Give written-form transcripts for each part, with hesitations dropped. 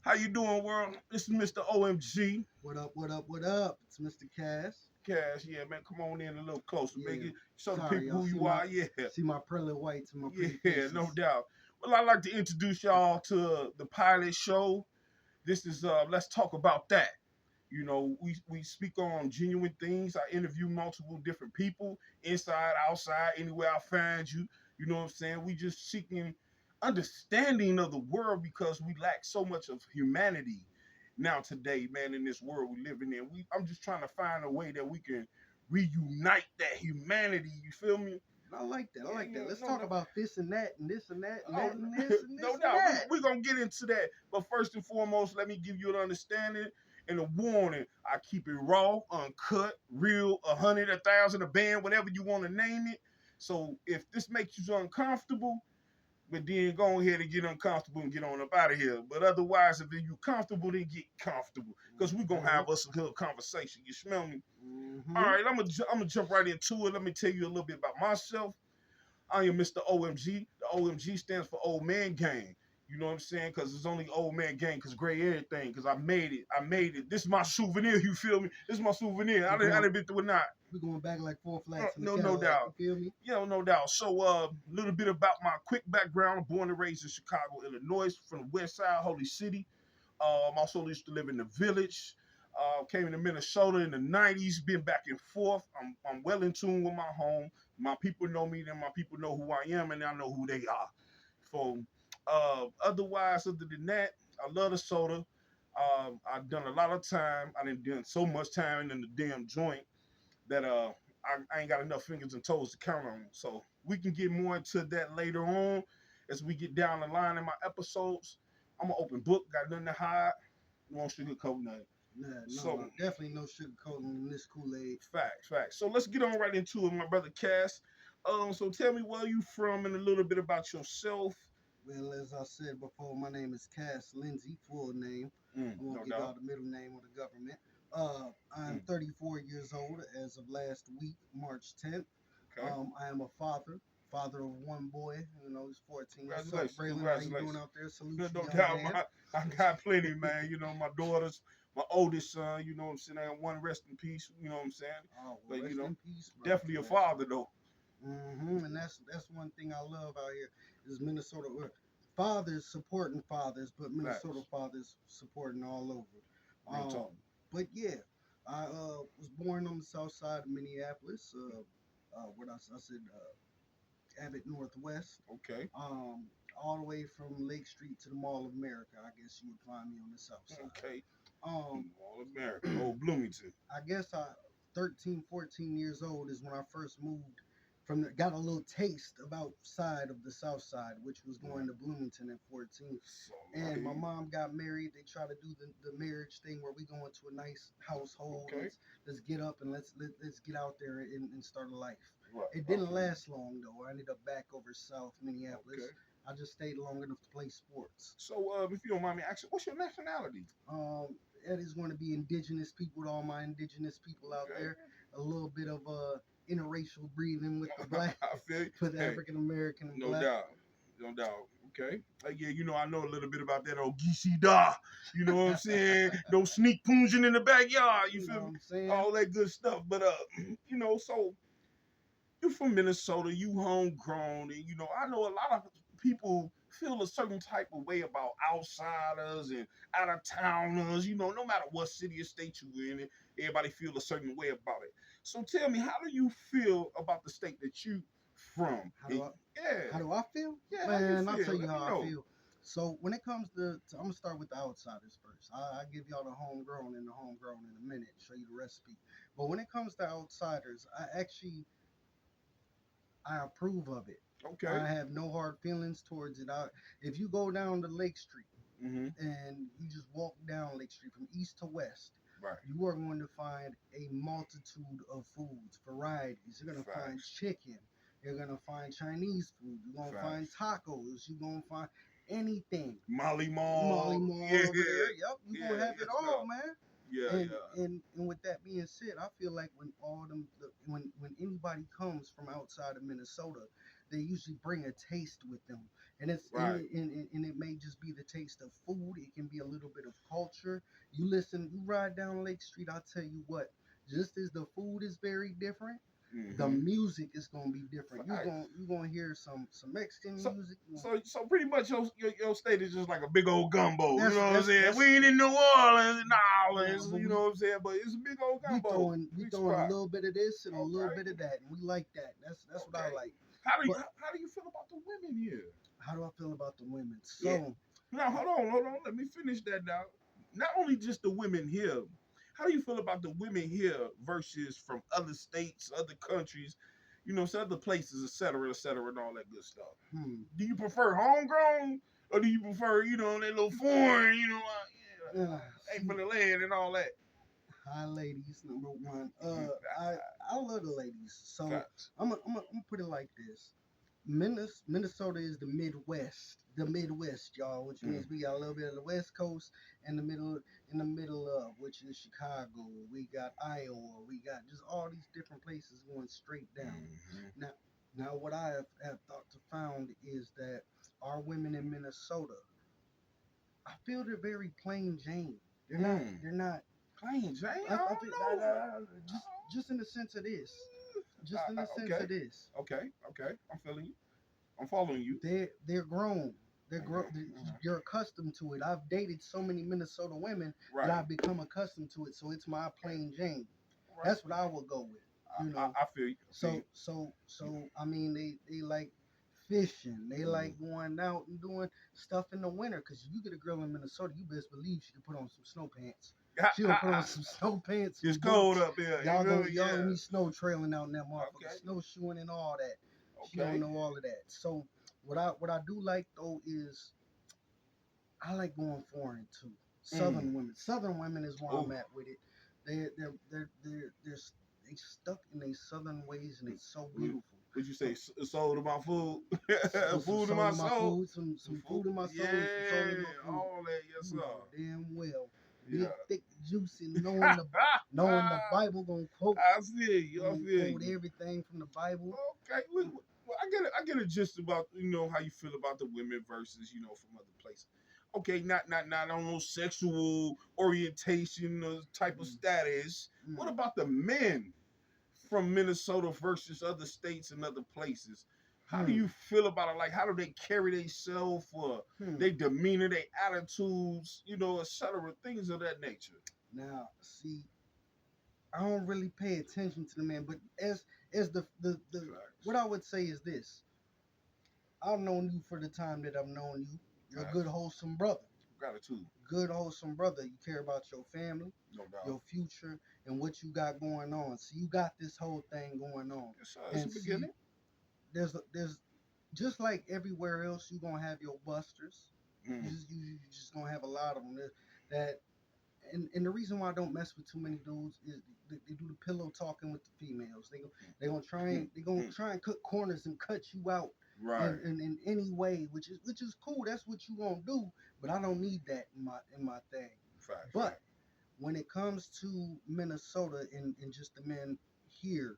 How you doing, world? This is Mr. OMG. What up, what up, what up? It's Mr. Cass. Cash, yeah, man, come on in a little closer, Yeah, baby. Show the sorry, people y'all. who See you my are, yeah. see my pearly whites and my pretty Yeah, no faces. doubt. Well, I'd like to introduce y'all to the pilot show. This is Let's Talk About That. You know, we speak on genuine things. I interview multiple different people, inside, outside, anywhere I find you. You know what I'm saying? We just seeking understanding of the world because we lack so much of humanity now today, man, in this world we living in. I'm just trying to find a way that we can reunite that humanity. You feel me? I like that. I Yeah, like yeah, that. Let's no, talk no, about this and that and this and that and oh, that and this and no this and doubt. that. We're going to get into that. But first and foremost, let me give you an understanding and a warning. I keep it raw, uncut, real, 100, 1,000, a band, whatever you want to name it. So if this makes you uncomfortable, but then go ahead and get uncomfortable and get on up out of here. But otherwise, if you're comfortable, then get comfortable. Because we're going to have us a good conversation. You smell me? All Mm-hmm. right, I'm gonna jump right into it. Let me tell you a little bit about myself. I am Mr. OMG. The OMG stands for Old Man Gang. You know what I'm saying? Because it's only Old Man Gang, because gray everything, because I made it. I made it. This is my souvenir, you feel me? This is my souvenir. I didn't been through it not. We're going back like four flats in the No Cadillac. You doubt. feel me? Yeah, no doubt. So, a little bit about my quick background. Born and raised in Chicago, Illinois, from the West Side, Holy City. I'm also used to live in the village. Came into Minnesota in the 90s, been back and forth. I'm well in tune with my home. My people know me, and my people know who I am, and I know who they are. So, otherwise, other than that, I love the soda. I've done a lot of time. I didn't done so much time in the damn joint that I ain't got enough fingers and toes to count on. So we can get more into that later on as we get down the line in my episodes. I'm an open book, got nothing to hide. Won't sugarcoat nothing. Nah, So no, definitely no sugarcoating in this Kool-Aid. facts. So let's get on right into it, my brother Cass. So tell me where you from and a little bit about yourself. Well, as I said before, my name is Cass Lindsay, full name. I won't No give doubt. out the middle name of the government. I'm Mm, 34 years old as of last week, March 10th. okay. I am a father of one boy. You know, he's 14. What's up, Congratulations. Braylon? How you doing Congratulations. out there? Salute No, you, no young doubt. man. I got plenty, man. You know, my daughters, my oldest son, you know what I'm saying? I got one rest in peace, you know what I'm saying? Oh, well, But, you rest know, in peace, brother. definitely a Rest. father, though. And that's one thing I love out here is Minnesota. Fathers supporting fathers, but Minnesota Facts. fathers supporting all over. Real talk. But yeah, I was born on the south side of Minneapolis. What I said, Abbott Northwest. Okay. Um, all the way from Lake Street to the Mall of America. I guess you would find me on the south side. Okay. Um, All American. Old Bloomington. I guess 13, 14 years old is when I first moved got a little taste of outside of the south side, which was going Right. to Bloomington at 14. So, And my right. mom got married. They try to do the marriage thing where we go into a nice household. Okay. Let's get up and let's get out there and start a life. Right. It didn't last long though. I ended up back over south Minneapolis. Okay. I just stayed long enough to play sports. So, if you don't mind me asking, what's your nationality? Um, that is going to be indigenous people, to all my indigenous people out Okay. there. A little bit of interracial breathing with the black, I feel you. with Hey, African American and no black. doubt. No doubt. Okay. Yeah, you know, I know a little bit about that old geesey da. You know what I'm saying? No sneak poonging in the backyard. You You know feel what me? I'm saying? All that good stuff. But you know, so you from Minnesota, you homegrown, and you know, I know a lot of people feel a certain type of way about outsiders and out of towners. You know, no matter what city or state you in, everybody feel a certain way about it. So tell me, how do you feel about the state that you from? How do I how Yeah, do I feel? yeah, how you Man, I'll feel? tell you Let how me I know. feel. So when it comes I'm gonna start with the outsiders first. I give y'all the homegrown and the homegrown in a minute, show you the recipe. But when it comes to outsiders, I approve of it. Okay. I have no hard feelings towards it. If you go down to Lake Street Mm-hmm. and you just walk down Lake Street from east to west, Right. you are going to find a multitude of foods, varieties. You're going to find Facts. chicken. You're going to find Chinese food. You're going to find Facts. tacos. You're going to find anything. Molly Molly Mall. Mall Yeah. over there. Yep, you're going Yeah. to have it Yes, all, no. man. Yeah. And, Yeah. and with that being said, I feel like when when anybody comes from outside of Minnesota, they usually bring a taste with them, and Right. and it may just be the taste of food. It can be a little bit of culture. You listen, you ride down Lake Street. I'll tell you what. Just as the food is very different, the Mm-hmm. music is gonna be different. Right. You gonna hear some Mexican So, music. so pretty much your state is just like a big old gumbo. You That's know what I'm that's saying? that's We ain't in New Orleans, New nah, Orleans. but You know what I'm saying? But it's a big old gumbo, we big throwing a spot. little bit of this and a little Okay. bit of that, and we like that. That's what I Okay. like. But How do you feel about the women here? how do I feel about the women? Yeah. So Now hold on. Let me finish that now. Not only just the women here. How do you feel about the women here versus from other states, other countries, some other places, et cetera, and all that good stuff? hmm, Do you prefer homegrown or do you prefer, that little foreign, ain't see, from the land and all that? hi ladies, number one. Mhm. I love the ladies. So Facts. I'm gonna put it like this. Minnesota is the Midwest, y'all, which Mm. means we got a little bit of the West Coast and in the middle of, which is Chicago. We got Iowa. We got just all these different places going straight down. Mm-hmm. Now, what I have thought to found is that our women in Minnesota, I feel they're very plain Jane. Mm. They're not. Plain Jane? I feel I just in the sense of this, don't just in know. the sense Okay. of this. Okay. I'm feeling you. I'm following you. They're grown. Mhm. You're accustomed to it. I've dated so many Minnesota women that Right. I've become accustomed to it. So it's my Okay. plain Jane. Right. That's what I would go with. You know. I feel you. I feel you. So I mean they like fishing. They Mm. like going out and doing stuff in the winter. Cause you get a girl in Minnesota, you best believe she can put on some snow pants. She'll put on some snow pants, It's some cold boots. up here. You feel me? Y'all gonna Yeah. be snow trailing out in that motherfucker, Okay. snowshoeing and all that. She don't Okay. know all of that. So what I do like though is I like going foreign too. Mm. Southern women is where I'm Oh. at with it. They're they stuck in their southern ways and it's so Would beautiful. would you say soul to my food? Some Food to soul my in my soul? food, Some some food? food in my soul, and some soul in Yeah. my food. All that. Yes, You know sir. damn well, Yeah. big thick juicy, knowing the Bible I feel you. I gonna feel quote you. everything from the Bible. Okay. Well, I get a gist about how you feel about the women versus from other places. Okay, not on no sexual orientation or type of Mm, status. What mm, about the men from Minnesota versus other states and other places? How do you hmm, feel about it? Like, how do they carry themselves, hmm. their demeanor, their attitudes, etc. Things of that nature. Now, see, I don't really pay attention to the man, but as the Facts. what I would say is this: I've known you for the time that I've known you. You're a good, Facts. wholesome brother. Gratitude. Good, wholesome brother. You care about your family, No doubt. your future, and what you got going on. So you got this whole thing going on. Yes, sir. It's a And see, beginning. there's just like everywhere else, you're gonna have your busters. Mm. You just gonna have a lot of them that and the reason why I don't mess with too many dudes is they do the pillow talking with the females. They gonna Mm. try and cut corners and cut you out Right. in any way, which is cool. That's what you gonna do. But I don't need that in my thing. Facts. But Facts. when it comes to Minnesota and just the men here,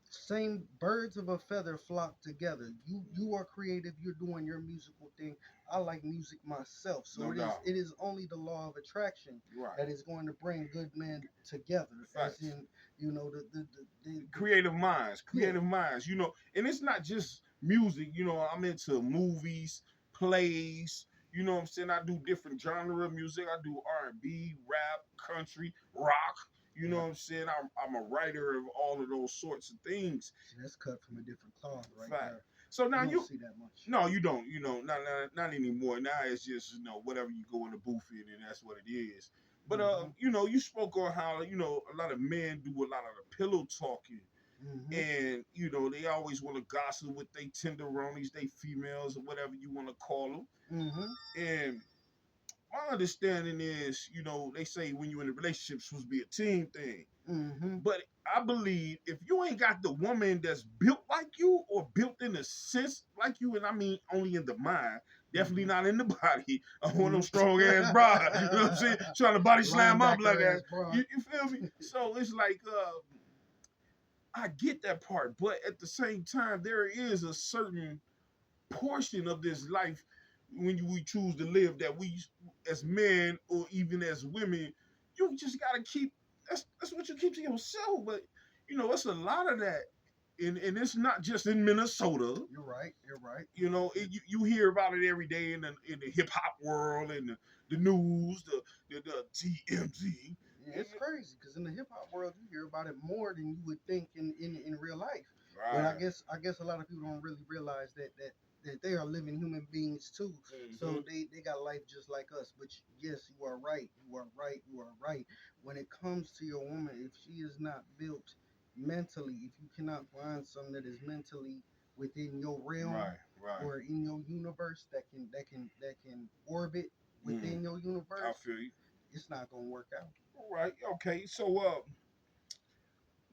same birds of a feather flock together. You are creative, you're doing your musical thing. I like music myself, so No doubt. it is only the law of attraction Right. that is going to bring good men together, as Facts. in the Creative minds. yeah. Creative minds. And it's not just music. I'm into movies, plays. You know what I'm saying? I do different genre of music. I do R&B, rap, country, rock. You know Yeah, what I'm saying? I'm a writer of all of those sorts of things. see, that's cut from a different cloth right Fact. there. So You now don't see that much. no, you don't. Not anymore. Now it's just whatever you go in the booth in, and that's what it is. But Mm-hmm. you spoke on how a lot of men do a lot of the pillow talking, Mm-hmm. and they always want to gossip with they tenderonies, they females, or whatever you want to call them. Mm-hmm. And my understanding is, they say when you're in a relationship, it's supposed to be a team thing. Mm-hmm. But I believe if you ain't got the woman that's built like you or built in a sense like you, and I mean only in the mind, definitely Mm-hmm. not in the body. I want no strong ass bride. You know what I'm saying? Mm-hmm. Trying to body slam up like Linebacker that. ass, bro. You feel me? So it's like I get that part, but at the same time, there is a certain portion of this life we choose to live that we, as men or even as women, you just gotta keep. That's what you keep to yourself. But it's a lot of that, and it's not just in Minnesota. You're right. You're right. You hear about it every day in the hip hop world and the news, the TMZ. Yeah, it's crazy because in the hip hop world, you hear about it more than you would think in real life. But Right. I guess a lot of people don't really realize that they are living human beings too. Hmm. So they got life just like us. But yes, you are right. You are right. You are right. When it comes to your woman, if she is not built mentally, if you cannot find some that is mentally within your realm Right. Right. or in your universe that can orbit Mm. within your I universe, feel you. it's not gonna work out. Right. Okay. So,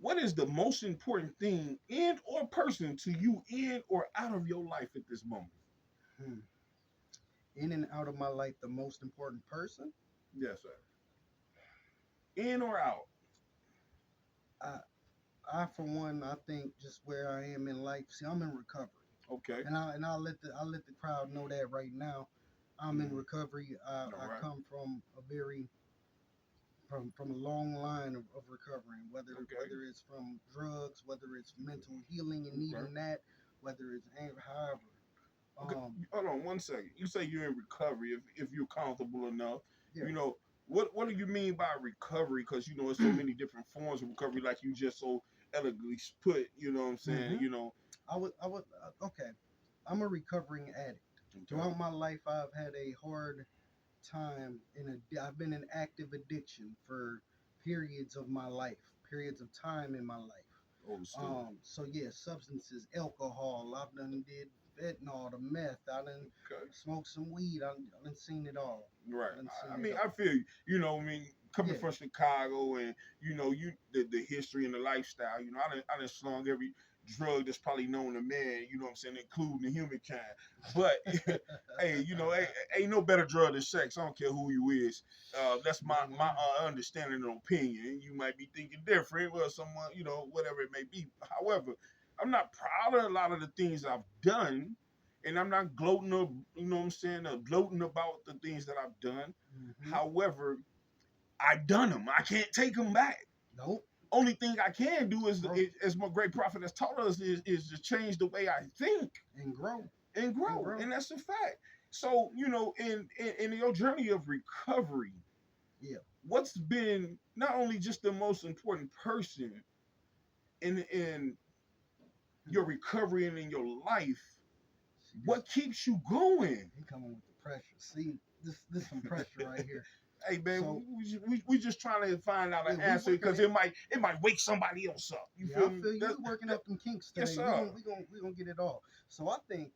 what is the most important thing in or person to you in or out of your life at this moment? Hmm. In and out of my life, the most important person. Yes, sir. In or out. I, I for one, I think just where I am in life. See, I'm in recovery, Okay. and I'll let the crowd know that right now. I'm in Mm. recovery. All I right. come from a very from a long line of recovering, Okay. whether it's from drugs, whether it's mental healing and Okay. needing that, whether it's anger, however. Okay. Um, Hold on one second. You say you're in recovery if you're comfortable enough. yeah. You know what do you mean by recovery? Because there's so many different forms of recovery, like you just so elegantly put. You know what I'm saying? hmm I would okay. I'm a recovering addict. Okay. Throughout my life, I've had a hard time I've been in active addiction for periods of my life, periods of time in my life. Understood. So yeah, substances, alcohol. I've done did fentanyl, the meth. I done Okay. smoked some weed. I done seen it all. Right. I done I seen it mean, I all. feel you. I mean, coming Yeah. from Chicago and the history and the lifestyle. I done slung every drug that's probably known to man. You know what I'm saying, including the humankind. But hey, ain't no better drug than sex. I don't care who you is. That's my Yeah, man. understanding and opinion. You might be thinking different. Well, someone, whatever it may be. However, I'm not proud of a lot of the things I've done, and I'm not gloating or what I'm saying, gloating about the things that I've done. hmm However, I done them. I can't take them back. Nope. Only thing I can do Grow as my great prophet has taught us, is to change the way I think and grow and and grow, grow. and that's a fact. So in your journey of recovery, Yeah. what's been not only just the most important person in your Hmm. recovery and in your life, See this. what keeps you going? He coming with the pressure. See this some pressure right here. Hey man, So we just trying to find out an yeah, we answer working because it. it might wake somebody else up. You Yeah, I feel me? feel you. We working out them kinks Yes today. sir. We gonna get it all. So I think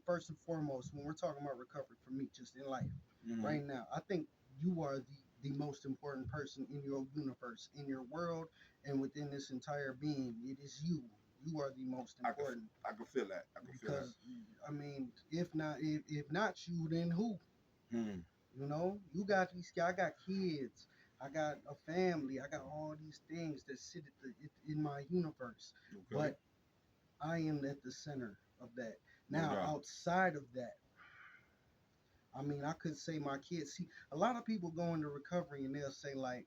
first and foremost when we're talking about recovery for me, just in life, Mm-hmm. right now, I think you are the most important person in your universe, in your world, and within this entire being. It is you. You are the most I can important I can feel that. I can feel that. because I mean, if not you, then who? Mm. You know, you got these. I got kids. I got a family. I got all these things that sit in my universe. Okay. But I am at the center of that. No Now, doubt. outside of that, I mean, I could say my kids. See, a lot of people go into recovery and they'll say like,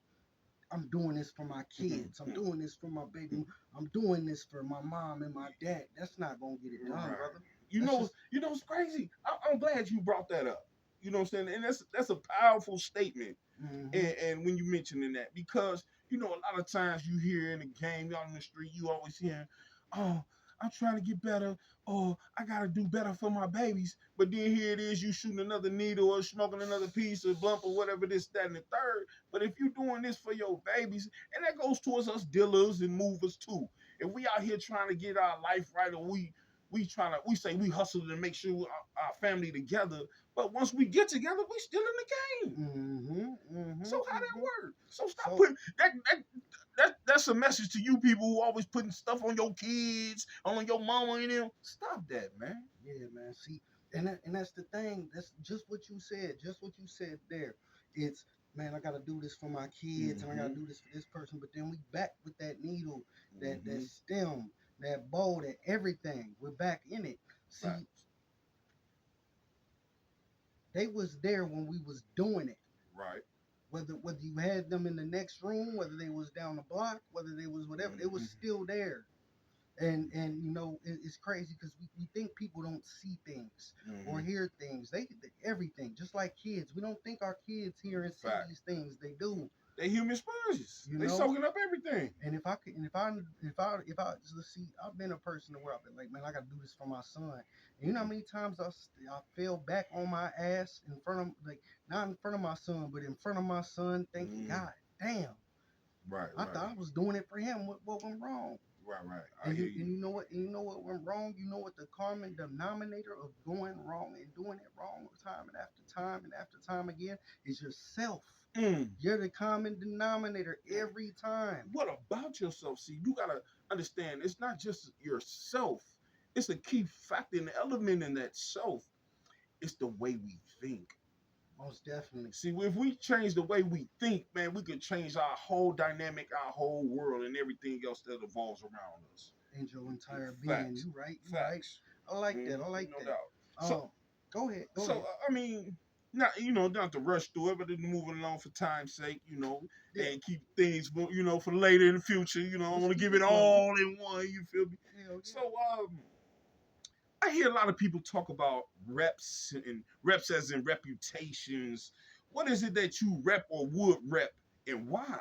"I'm doing this for my kids. I'm doing this for my baby. I'm doing this for my mom and my dad." That's not gonna get it done, Right. brother. You That's know, just it's crazy. I'm glad you brought that up. You know what I'm saying? And that's a powerful statement. hmm And when you mentioning that, because a lot of times you hear in the game, out in the street, you always hear, "Oh, I'm trying to get better," or "I gotta do better for my babies." But then here it is, you shooting another needle or smoking another piece of blunt or whatever, this, that, and the third. But if you're doing this for your babies, and that goes towards us dealers and movers too. If we out here trying to get our life right, or we say we hustle to make sure our family together, but once we get together, we still in the game. So how that work? So stop So putting that's a message to you people who always putting stuff on your kids, on your mama and them. Stop that, man. yeah, man. See, and that's the thing. That's just what you said. Just what you said there. It's man, I gotta do this for my kids and I gotta Mm-hmm. do this for this person. But then we back with that needle, that Mm-hmm. stem, that bow, that everything. We're back in it. See, Facts. they was there when we was doing it. Right. Whether you had them in the next room, whether they was down the block, whether they was whatever, they was Mm-hmm. still there. And you know it's crazy because we think people don't see things or Mm-hmm. hear things. Everything, just like kids, we don't think our kids hear and see Fact. these things. They do, They human sponges. you They know. soaking up everything. And if I could, and if I just see, I've been a person where I've been like, man, I gotta do this for my son. And you know how many times I fell back on my ass in front of, like, not in front of my son, but in front of my son, thinking, Mm-hmm. God damn, Right. I Right. thought I was doing it for him. What went wrong? Right. Right. I And hear you you. know what? And you know what went wrong? You know what the common denominator of going wrong and doing it wrong time and after time again is yourself. Mm. You're the common denominator every time. What about yourself? See, you gotta understand. It's not just yourself. It's a key factor and element in that self. It's the way we think. Most definitely. See, if we change the way we think, man, we could change our whole dynamic, our whole world, and everything else that evolves around us. And your entire being. Facts, You right. You right. facts, I like that. I like no that. doubt. So, Go ahead. Go so ahead. I mean, not not to rush through it, but then moving along for time's sake, Yeah. and keep things, for later in the future. I Let's want to keep give it it flowing. all in one. You feel me? Hell So, yeah. I hear a lot of people talk about reps and reps as in reputations. What is it that you rep or would rep, and why?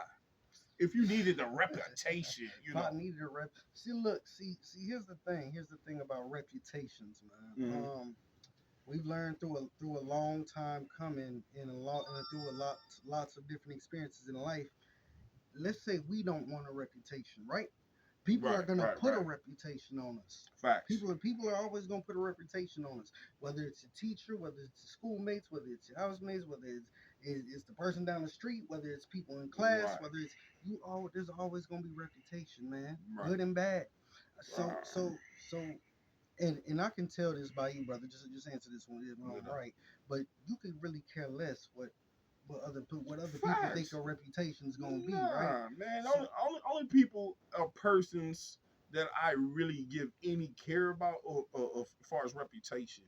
If you needed a reputation, If I needed a rep, see, look, see. Here's the thing. Here's the thing about reputations, man. Mm-hmm. We've learned through a long time coming and through a lots of different experiences in life. Let's say we don't want a reputation, right? People are Right, gonna right, put a right. reputation on us. Facts. People are always gonna put a reputation on us. Whether it's a teacher, whether it's your schoolmates, whether it's your housemates, whether it's the person down the street, whether it's people in class, Right, whether it's you all. There's always gonna be reputation, man, right. good and bad. So Uh, so so and I can tell this by you, brother. Just answer this one if no I'm doubt. right. But you could really care less what other people think Facts. your reputation's gonna be, right? Nah, man. So Only people or persons that I really give any care about, or as far as reputation,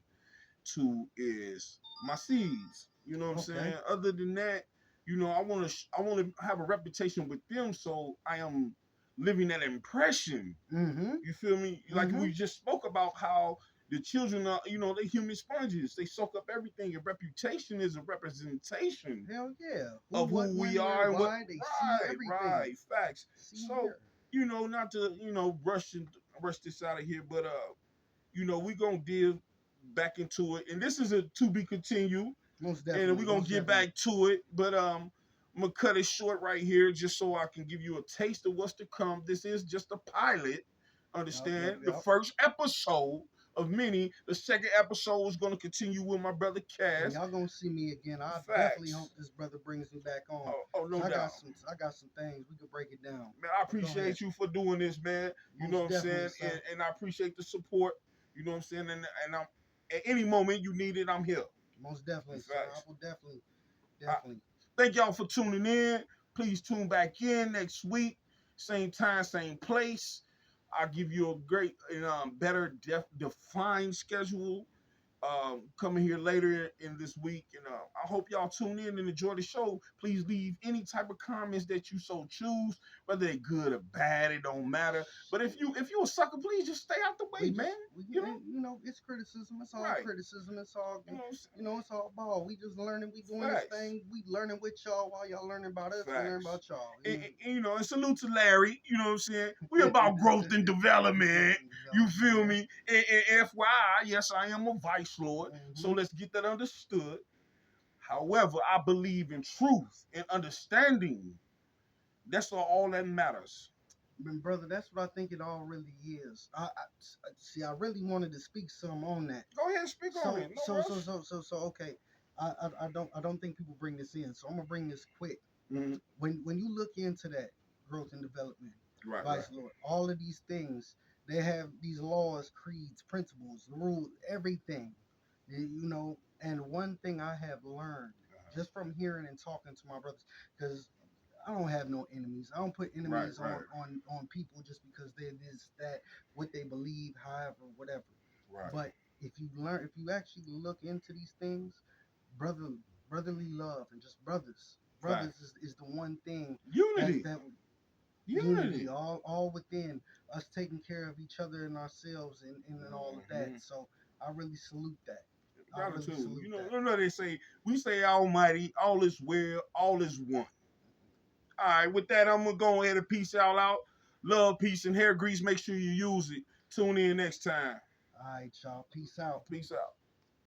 to is my seeds. You know what I'm saying? okay. Other than that, I want to have a reputation with them, so I am living that impression. Mm-hmm. You feel me? Like Mm-hmm. we just spoke about how the children are, they human sponges. They soak up everything. And reputation is a representation Hell yeah. Who, of what, who we when, where, are and what. why? They see Right, everything. right, facts. See So, here. not to rush this out of here, but we gonna dive back into it, and this is a to be continued, Most and definitely. we're gonna Most get definitely. back to it. But I'm gonna cut it short right here, just so I can give you a taste of what's to come. This is just a pilot. Yup, yup, Understand? The yup. first episode of many. The second episode is gonna continue with my brother And Cass. y'all gonna see me again. I definitely hope Facts. this brother brings me back on. Oh, no Cause doubt. I got some things we could break it down. Man, I But go ahead. appreciate you for doing this, man. You know what Most I'm definitely, saying? sir. And I appreciate the support. You know what I'm saying? And I'm at any moment you need it, I'm here. Most definitely, sir. I Facts. will definitely, I definitely. thank y'all for tuning in. Please tune back in next week. Same time, same place. I'll give you a great and better defined schedule coming here later in this week. And I hope y'all tune in and enjoy the show. Please leave any type of comments that you so choose, whether they're good or bad. It don't matter. But if you a sucker, please just stay out the way, We man. just You know, you know it's criticism. It's all right? criticism. It's all You know what I'm saying? you know it's all ball. We just learning. We doing this Facts. thing. We learning with y'all while y'all learning about us. We learning Facts. about y'all. And salute to Larry. You know what I'm saying? We about growth and Growth development. and You development. feel Yeah. me? And FYI, yes, I am a vice lord. So Mm-hmm. let's get that understood. However, I believe in truth and understanding. That's all that matters. Brother, that's what I think it all really is. See. I really wanted to speak some on that. Go ahead and speak on it. No rush. Okay. I don't think people bring this in, so I'm gonna bring this quick. Mhm. When you look into that growth and development, Right, right. vice lord, all of these things, they have these laws, creeds, principles, rules, everything. You know, and one thing I have learned just from hearing and talking to my brothers, because I don't have no enemies. I don't put Right, enemies right, on people just because they this that what they believe, however, whatever. right. But if you actually look into these things, brother brotherly love and just Fact. brothers is the one thing Unity. that unity Unity. all within us taking care of each other and ourselves and all of that. Mhm. So I really salute that. I really Gratitude. salute that. You know they say we say Almighty, all is well, all is one. All right, with that, I'm gonna go ahead and peace y'all out. Love, peace, and hair grease. Make sure you use it. Tune in next time. All right, y'all. Peace out. Peace out.